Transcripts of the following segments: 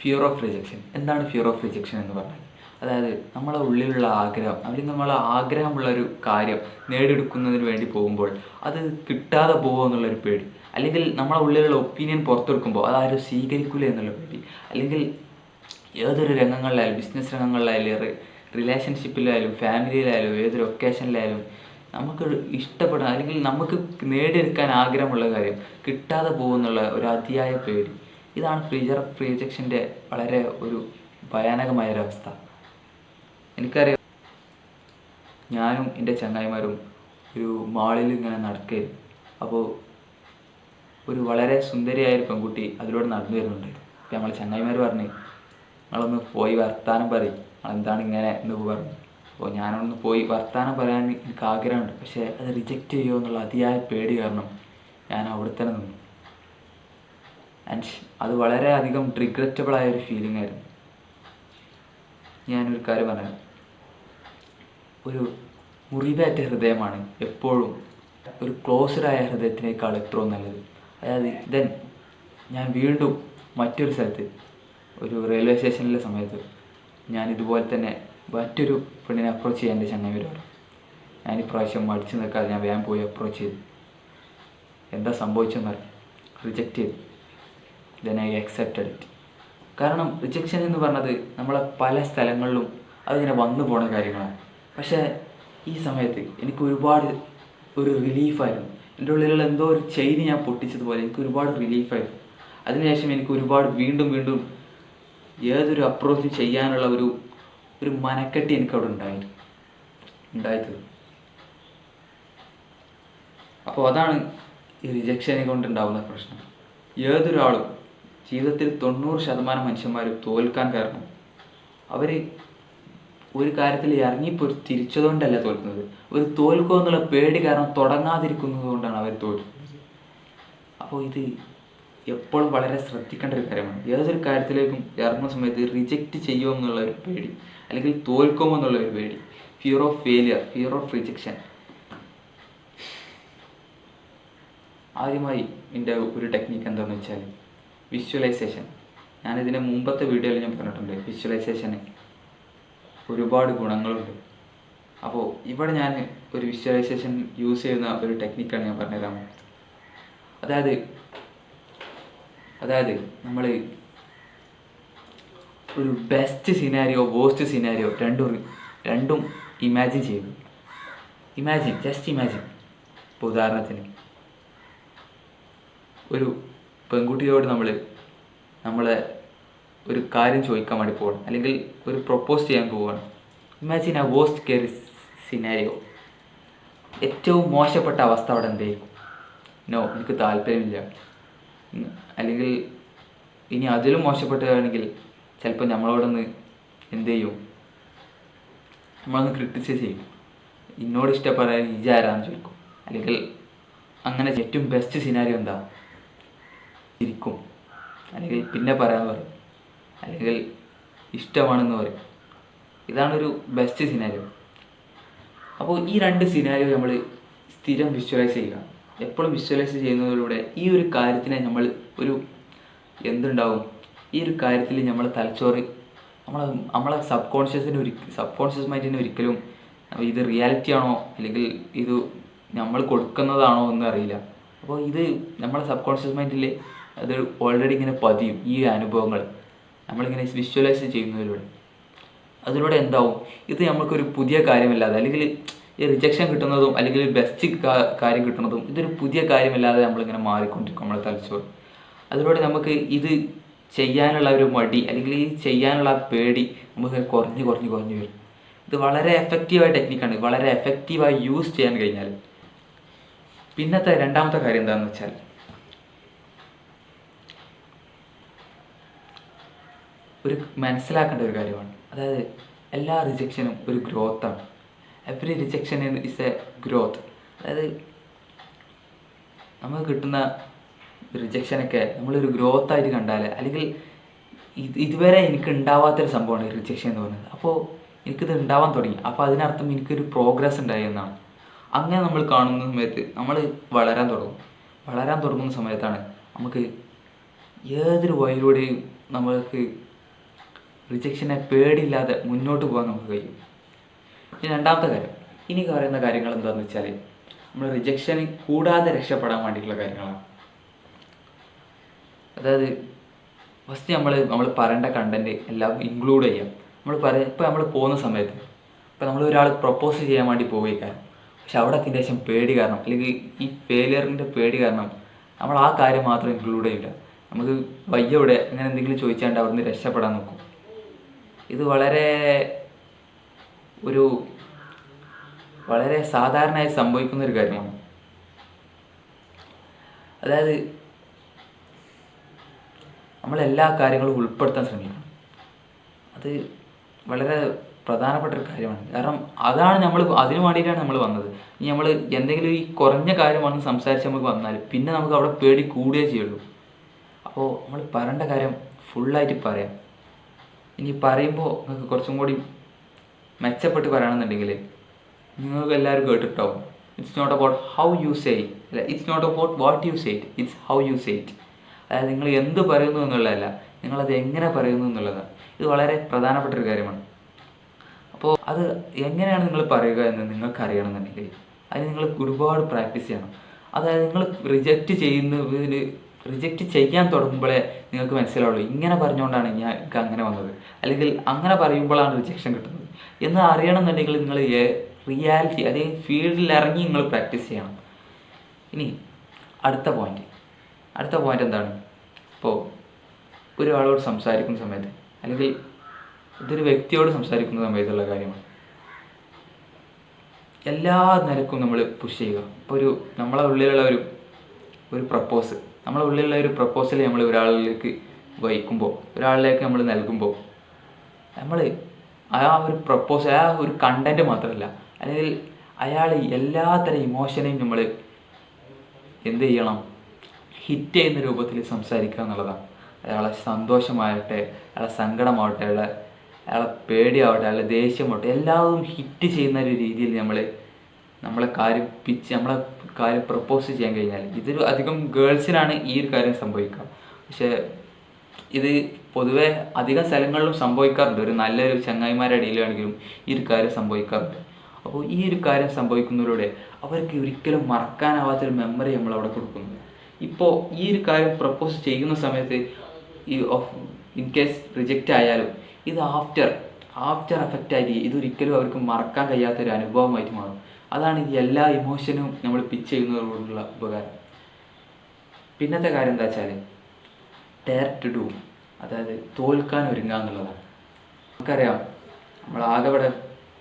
Fear of rejection. എന്താണ് fear of rejection എന്ന് പറഞ്ഞാൽ? അതായത് നമ്മളെ ഉള്ളിലുള്ള ആഗ്രഹം അല്ലെങ്കിൽ നമ്മളെ ആഗ്രഹമുള്ളൊരു കാര്യം നേടിയെടുക്കുന്നതിന് വേണ്ടി പോകുമ്പോൾ അത് കിട്ടാതെ പോകുമോ എന്നുള്ളൊരു പേടി, അല്ലെങ്കിൽ നമ്മളെ ഉള്ളിലുള്ള ഒപ്പീനിയൻ പുറത്തെടുക്കുമ്പോൾ അതാരും സ്വീകരിക്കില്ല എന്നുള്ള പേടി, അല്ലെങ്കിൽ ഏതൊരു രംഗങ്ങളിലായാലും ബിസിനസ് രംഗങ്ങളിലായാലും റിലേഷൻഷിപ്പിലായാലും ഫാമിലിയിലായാലും ഏതൊരു ഒക്കേഷനിലായാലും നമുക്ക് ഇഷ്ടപ്പെടുന്ന അല്ലെങ്കിൽ നമുക്ക് നേടിയെടുക്കാൻ ആഗ്രഹമുള്ള കാര്യം കിട്ടാതെ പോകുമെന്നുള്ള ഒരു അതിയായ പേടി. ഇതാണ് ഫിയർ ഓഫ് റിജക്ഷൻ്റെ വളരെ ഒരു ഭയാനകമായൊരവസ്ഥ. എനിക്കറിയാം, ഞാനും എൻ്റെ ചങ്ങായിമാരും ഒരു മാളിൽ ഇങ്ങനെ നടക്കുകയായിരുന്നു. അപ്പോൾ ഒരു വളരെ സുന്ദരിയായൊരു പെൺകുട്ടി അതിലൂടെ നടന്നു വരുന്നുണ്ടായിരുന്നു. അപ്പോൾ നമ്മൾ ചങ്ങായിമാർ പറഞ്ഞ് നിങ്ങളൊന്ന് പോയി വർത്താനം പറയും, എന്താണ് ഇങ്ങനെ എന്ന് പറഞ്ഞു. അപ്പോൾ ഞാനൊന്ന് പോയി വർത്താനം പറയാൻ എനിക്ക് ആഗ്രഹമുണ്ട്, പക്ഷേ അത് റിജക്റ്റ് ചെയ്യുമോ എന്നുള്ള അതിയായ പേടി കാരണം ഞാൻ അവിടെ തന്നെ നിന്നു. ആൻഡ് അത് വളരെ അധികം റിഗ്രറ്റബിളായൊരു ഫീലിംഗ് ആയിരുന്നു. ഞാനൊരു കാര്യം പറയാം, ഒരു മുറിവേറ്റ ഹൃദയമാണ് എപ്പോഴും ഒരു ക്ലോസ്ഡായ ഹൃദയത്തിനേക്കാൾ എത്രയോ നല്ലത്. അതായത് ഞാൻ വീണ്ടും മറ്റൊരു സ്ഥലത്ത് ഒരു റെയിൽവേ സ്റ്റേഷനിലെ സമയത്ത് ഞാൻ ഇതുപോലെ തന്നെ മറ്റൊരു പെണ്ണിനെ അപ്രോച്ച് ചെയ്യാൻ എൻ്റെ ചങ്ങായിമാർ പറഞ്ഞു. ഞാൻ ഇപ്രാവശ്യം മടിച്ചു നിൽക്കാതെ ഞാൻ വേഗം പോയി അപ്രോച്ച് ചെയ്തു. എന്താ സംഭവിച്ചെന്ന് അറിയാം, റിജക്റ്റ് ചെയ്തു. Then I accepted it. കാരണം റിജക്ഷൻ എന്ന് പറഞ്ഞത് നമ്മളെ പല സ്ഥലങ്ങളിലും അതിങ്ങനെ വന്നു പോണ കാര്യങ്ങളാണ്. പക്ഷേ ഈ സമയത്ത് എനിക്ക് ഒരുപാട് ഒരു റിലീഫായിരുന്നു. എൻ്റെ ഉള്ളിലുള്ള എന്തോ ഒരു ചെയിൻ ഞാൻ പൊട്ടിച്ചതുപോലെ എനിക്ക് ഒരുപാട് റിലീഫായിരുന്നു. അതിനുശേഷം എനിക്ക് ഒരുപാട് വീണ്ടും ഏതൊരു അപ്രോച്ച് ചെയ്യാനുള്ള ഒരു മനക്കെട്ടി എനിക്കവിടെ ഉണ്ടായത്. അപ്പോൾ അതാണ് ഈ റിജക്ഷനെ കൊണ്ടുണ്ടാകുന്ന പ്രശ്നം. ഏതൊരാളും ജീവിതത്തിൽ 90% മനുഷ്യന്മാരും തോൽക്കാൻ കാരണം അവർ ഒരു കാര്യത്തിൽ ഇറങ്ങിപ്പോ തിരിച്ചതുകൊണ്ടല്ല തോൽക്കുന്നത്, അവർ തോൽക്കുക എന്നുള്ള പേടി കാരണം തുടങ്ങാതിരിക്കുന്നത് കൊണ്ടാണ് അവർ തോൽക്കുന്നത്. അപ്പോൾ ഇത് എപ്പോഴും വളരെ ശ്രദ്ധിക്കേണ്ട ഒരു കാര്യമാണ്. ഏതൊരു കാര്യത്തിലേക്കും ഇറങ്ങുന്ന സമയത്ത് റിജക്റ്റ് ചെയ്യുമോ എന്നുള്ള ഒരു പേടി, അല്ലെങ്കിൽ തോൽക്കുമോ എന്നുള്ള ഒരു പേടി, fear of failure, fear of rejection. ആദ്യമായി എൻ്റെ ഒരു ടെക്നിക്ക് എന്താണെന്ന് വെച്ചാൽ വിഷ്വലൈസേഷൻ. ഞാനിതിന് മുമ്പത്തെ വീഡിയോയിൽ ഞാൻ പറഞ്ഞിട്ടുണ്ട്, വിഷ്വലൈസേഷന് ഒരുപാട് ഗുണങ്ങളുണ്ട്. അപ്പോൾ ഇവിടെ ഞാൻ ഒരു വിഷ്വലൈസേഷൻ യൂസ് ചെയ്യുന്ന ഒരു ടെക്നിക്കാണ് ഞാൻ പറഞ്ഞുതരാൻ പോകുന്നത്. അതായത് നമ്മൾ ഒരു ബെസ്റ്റ് സിനാരിയോ വേസ്റ്റ് സിനാരിയോ രണ്ടും ഇമാജിൻ ചെയ്യുന്നു. Just imagine. ഇപ്പോൾ ഉദാഹരണത്തിന് ഒരു പെൺകുട്ടിയോട് നമ്മളെ ഒരു കാര്യം ചോദിക്കാൻ വേണ്ടി പോകണം, അല്ലെങ്കിൽ ഒരു പ്രൊപ്പോസ് ചെയ്യാൻ പോവുകയാണ്. ഇമാജിൻ ആ വേസ്റ്റ് കേസ് സിനാരിയോ. ഏറ്റവും മോശപ്പെട്ട അവസ്ഥ അവിടെ എന്തായിരിക്കും? നോ, എനിക്ക് താല്പര്യമില്ല. അല്ലെങ്കിൽ ഇനി അതിലും മോശപ്പെട്ടതാണെങ്കിൽ ചിലപ്പോൾ നമ്മളോടൊന്ന് എന്ത് ചെയ്യും, നമ്മളൊന്ന് ക്രിട്ടിസൈസ് ചെയ്യും. എന്നോട് ഇഷ്ടപ്പെടാൻ ഇജാരാന്ന് ചോദിക്കും. അല്ലെങ്കിൽ അങ്ങനെ ഏറ്റവും ബെസ്റ്റ് സിനാരിയോ എന്താ? ഇരിക്കും, അല്ലെങ്കിൽ പിന്നെ പറയാൻ പറയും, അല്ലെങ്കിൽ ഇഷ്ടമാണെന്ന് പറയും. ഇതാണൊരു ബെസ്റ്റ് സിനാരിയോ. അപ്പോൾ ഈ രണ്ട് സിനാരിയോ നമ്മൾ സ്ഥിരം വിഷ്വലൈസ് ചെയ്യുക. എപ്പോഴും വിഷ്വലൈസ് ചെയ്യുന്നതിലൂടെ ഈ ഒരു കാര്യത്തിനെ നമ്മൾ എന്തുണ്ടാവും, ഈ ഒരു കാര്യത്തിൽ നമ്മളെ തലച്ചോറ് നമ്മളെ സബ് കോൺഷ്യസ് മൈൻഡിന് ഒരിക്കലും ഇത് റിയാലിറ്റി ആണോ അല്ലെങ്കിൽ ഇത് നമ്മൾ കൊടുക്കുന്നതാണോ എന്ന് അറിയില്ല. അപ്പോൾ ഇത് നമ്മളെ സബ് കോൺഷ്യസ് മൈൻഡിൽ അത് ഓൾറെഡി ഇങ്ങനെ പതിയും. ഈ അനുഭവങ്ങൾ നമ്മളിങ്ങനെ വിഷ്വലൈസ് ചെയ്യുന്നതിലൂടെ അതിലൂടെ എന്താവും, ഇത് നമുക്കൊരു പുതിയ കാര്യമല്ലാതെ, അല്ലെങ്കിൽ ഈ റിജക്ഷൻ കിട്ടുന്നതും അല്ലെങ്കിൽ ബെസ്റ്റ് കാര്യം കിട്ടുന്നതും ഇതൊരു പുതിയ കാര്യമല്ലാതെ നമ്മളിങ്ങനെ മാറിക്കൊണ്ടിരിക്കും നമ്മളെ തലച്ചോറ്. അതിലൂടെ നമുക്ക് ഇത് ചെയ്യാനുള്ള ഒരു മടി, അല്ലെങ്കിൽ ഈ ചെയ്യാനുള്ള പേടി നമുക്ക് കുറഞ്ഞ് വരും. ഇത് വളരെ എഫക്റ്റീവായ ടെക്നിക്കാണ്. വളരെ എഫക്റ്റീവായി യൂസ് ചെയ്യാൻ കഴിഞ്ഞാൽ. പിന്നത്തെ രണ്ടാമത്തെ കാര്യം എന്താണെന്ന് വെച്ചാൽ, ഒരു മനസ്സിലാക്കേണ്ട ഒരു കാര്യമാണ്. അതായത് എല്ലാ റിജക്ഷനും ഒരു ഗ്രോത്താണ്. Every rejection is a growth. അതായത് നമുക്ക് കിട്ടുന്ന റിജക്ഷനൊക്കെ നമ്മളൊരു ഗ്രോത്തായിട്ട് കണ്ടാൽ, അല്ലെങ്കിൽ ഇതുവരെ എനിക്ക് ഉണ്ടാവാത്തൊരു സംഭവമാണ് റിജക്ഷൻ എന്ന് പറയുന്നത്. അപ്പോൾ എനിക്കിത് ഉണ്ടാവാൻ തുടങ്ങി, അപ്പോൾ അതിനർത്ഥം എനിക്കൊരു പ്രോഗ്രസ് ഉണ്ടായി എന്നാണ്. അങ്ങനെ നമ്മൾ കാണുന്ന സമയത്ത് നമ്മൾ വളരാൻ തുടങ്ങുന്ന സമയത്താണ് നമുക്ക് ഏതൊരു വഴിയിലൂടെയും നമ്മൾക്ക് റിജക്ഷനെ പേടിയില്ലാതെ മുന്നോട്ട് പോകാൻ നമുക്ക് കഴിയും. ഇനി രണ്ടാമത്തെ കാര്യം, ഇനി പറയുന്ന കാര്യങ്ങൾ എന്താണെന്ന് വെച്ചാൽ നമ്മൾ റിജക്ഷന് കൂടാതെ രക്ഷപ്പെടാൻ വേണ്ടിയിട്ടുള്ള കാര്യങ്ങളാണ്. അതായത് ഫസ്റ്റ് നമ്മൾ പറയേണ്ട കണ്ടൻറ്റ് എല്ലാം ഇൻക്ലൂഡ് ചെയ്യാം. ഇപ്പോൾ നമ്മൾ പോകുന്ന സമയത്ത് ഇപ്പോൾ നമ്മൾ ഒരാൾ പ്രപ്പോസ് ചെയ്യാൻ വേണ്ടി പോവുകയാണ്, പക്ഷെ അവിടെ എത്തിയതിന് ശേഷം പേടി കാരണം അല്ലെങ്കിൽ ഈ ഫെയിലിയറിൻ്റെ പേടി കാരണം നമ്മൾ ആ കാര്യം മാത്രം ഇൻക്ലൂഡ് ചെയ്യില്ല. നമുക്ക് വയ്യവിടെ അങ്ങനെ എന്തെങ്കിലും ചോദിച്ചാണ്ട് അവിടെ നിന്ന് രക്ഷപ്പെടാൻ നോക്കും. ഇത് വളരെ സാധാരണയായി സംഭവിക്കുന്ന ഒരു കാര്യമാണ്. അതായത് നമ്മളെല്ലാ കാര്യങ്ങളും ഉൾപ്പെടുത്താൻ ശ്രമിക്കണം. അത് വളരെ പ്രധാനപ്പെട്ട ഒരു കാര്യമാണ്. കാരണം അതാണ് അതിനു വേണ്ടിയിട്ടാണ് നമ്മൾ വന്നത്. ഇനി നമ്മൾ എന്തെങ്കിലും ഈ കുറഞ്ഞ കാര്യമാണെന്ന് സംസാരിച്ച് നമുക്ക് വന്നാൽ പിന്നെ നമുക്ക് അവിടെ പേടി കൂടുകയേ ചെയ്യുള്ളൂ. അപ്പോൾ നമ്മൾ പറയേണ്ട കാര്യം ഫുള്ളായിട്ട് പറയാം. ഇനി പറയുമ്പോൾ നിങ്ങൾക്ക് കുറച്ചും കൂടി മെച്ചപ്പെട്ട് പറയുകയാണെന്നുണ്ടെങ്കിൽ നിങ്ങൾക്ക് എല്ലാവരും കേട്ടിട്ടാവും, it's not about how you say it, അല്ല it's not about what you say it, it's how you say it. അതായത് നിങ്ങൾ എന്ത് പറയുന്നു എന്നുള്ളതല്ല, നിങ്ങളത് എങ്ങനെ പറയുന്നു എന്നുള്ളതാണ്. ഇത് വളരെ പ്രധാനപ്പെട്ട ഒരു കാര്യമാണ്. അപ്പോൾ അത് എങ്ങനെയാണ് നിങ്ങൾ പറയുക എന്ന് നിങ്ങൾക്ക് അറിയണമെന്നുണ്ടെങ്കിൽ അതിന് നിങ്ങൾ ഒരുപാട് പ്രാക്ടീസ് ചെയ്യണം. അതായത് നിങ്ങൾ റിജക്റ്റ് ചെയ്യാൻ തുടങ്ങുമ്പോഴേ നിങ്ങൾക്ക് മനസ്സിലാവുള്ളൂ ഇങ്ങനെ പറഞ്ഞുകൊണ്ടാണ് എനിക്ക് അങ്ങനെ വന്നത്, അല്ലെങ്കിൽ അങ്ങനെ പറയുമ്പോഴാണ് റിജക്ഷൻ കിട്ടുന്നത് എന്ന് അറിയണമെന്നുണ്ടെങ്കിൽ നിങ്ങൾ റിയാലിറ്റി അല്ലെങ്കിൽ ഫീൽഡിൽ ഇറങ്ങി നിങ്ങൾ പ്രാക്ടീസ് ചെയ്യണം. ഇനി അടുത്ത പോയിന്റ് എന്താണ്? ഇപ്പോൾ ഒരാളോട് സംസാരിക്കുന്ന സമയത്ത് അല്ലെങ്കിൽ ഇതൊരു വ്യക്തിയോട് സംസാരിക്കുന്ന സമയത്തുള്ള കാര്യമാണ്. എല്ലാ നിലക്കും നമ്മൾ പുഷ് ചെയ്യുക. ഇപ്പോൾ നമ്മളെ ഉള്ളിലുള്ള ഒരു പ്രപ്പോസൽ നമ്മൾ ഒരാളിലേക്ക് വഹിക്കുമ്പോൾ, ഒരാളിലേക്ക് നമ്മൾ നൽകുമ്പോൾ നമ്മൾ ആ ഒരു കണ്ടൻറ്റ് മാത്രമല്ല, അല്ലെങ്കിൽ അയാൾ എല്ലാത്തരം ഇമോഷനെയും നമ്മൾ എന്ത് ചെയ്യണം, ഹിറ്റ് ചെയ്യുന്ന രൂപത്തിൽ സംസാരിക്കുക എന്നുള്ളതാണ്. അയാളെ സന്തോഷമാവട്ടെ, അയാളെ സങ്കടമാവട്ടെ, അയാളെ പേടിയാവട്ടെ, അയാളെ ദേഷ്യമാവട്ടെ, എല്ലാവരും ഹിറ്റ് ചെയ്യുന്ന ഒരു രീതിയിൽ നമ്മളെ കാര്യം പ്രപ്പോസ് ചെയ്യാൻ കഴിഞ്ഞാൽ, ഇതൊരു അധികം ഗേൾസിനാണ് ഈ ഒരു കാര്യം സംഭവിക്കുക. പക്ഷേ ഇത് പൊതുവെ അധികം സ്ഥലങ്ങളിലും സംഭവിക്കാറുണ്ട്. ഒരു നല്ലൊരു ചങ്ങായിമാരുടെ ഇടയിലാണെങ്കിലും ഈ ഒരു കാര്യം സംഭവിക്കാറുണ്ട്. അപ്പോൾ ഈ ഒരു കാര്യം സംഭവിക്കുന്നതിലൂടെ അവർക്ക് ഒരിക്കലും മറക്കാനാവാത്തൊരു മെമ്മറി നമ്മളവിടെ കൊടുക്കുന്നു. ഇപ്പോൾ ഈ ഒരു കാര്യം പ്രപ്പോസ് ചെയ്യുന്ന സമയത്ത് ഇൻ കേസ് റിജക്റ്റ് ആയാലും ഇത് ആഫ്റ്റർ എഫക്റ്റ് ആയിട്ട് ഇതൊരിക്കലും അവർക്ക് മറക്കാൻ കഴിയാത്തൊരു അനുഭവമായിട്ട് മാറും. അതാണ് ഈ എല്ലാ ഇമോഷനും നമ്മൾ പിച്ച് ചെയ്യുന്നതോടുള്ള ഉപകാരം. പിന്നത്തെ കാര്യം എന്താ വെച്ചാൽ ഡെയർ ടു ഡു, അതായത് തോൽക്കാൻ ഒരുങ്ങുക എന്നുള്ളതാണ്. നമുക്കറിയാം നമ്മളാകെ ഇവിടെ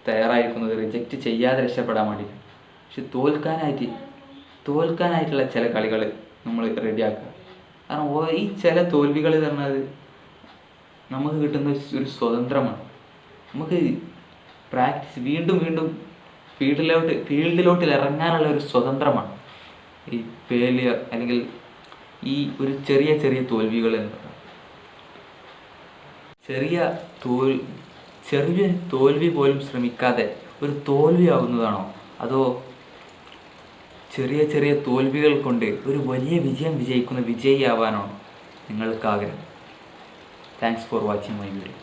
തയ്യാറായിരിക്കുന്നത് റിജക്റ്റ് ചെയ്യാതെ രക്ഷപ്പെടാൻ വേണ്ടിയിട്ട്. പക്ഷെ തോൽക്കാനായിട്ടുള്ള ചില കളികൾ നമ്മൾ റെഡിയാക്കുക. കാരണം ഈ ചില തോൽവികൾ പറഞ്ഞത് നമുക്ക് കിട്ടുന്ന ഒരു സ്വതന്ത്രമാണ്. നമുക്ക് പ്രാക്ടീസ് വീണ്ടും ഫീൽഡിലോട്ട് ഇറങ്ങാനുള്ള ഒരു സ്വതന്ത്രമാണ് ഈ ഫെയിലിയർ, അല്ലെങ്കിൽ ഈ ഒരു ചെറിയ തോൽവികൾ എന്ന് പറയുന്നത്. ചെറിയ തോൽവി പോലും ശ്രമിക്കാതെ ഒരു തോൽവിയാവുന്നതാണോ, അതോ ചെറിയ തോൽവികൾ കൊണ്ട് ഒരു വലിയ വിജയം വിജയിക്കുന്ന വിജയിയാവാനാണോ നിങ്ങൾക്ക് ആഗ്രഹം? Thanks for watching my video.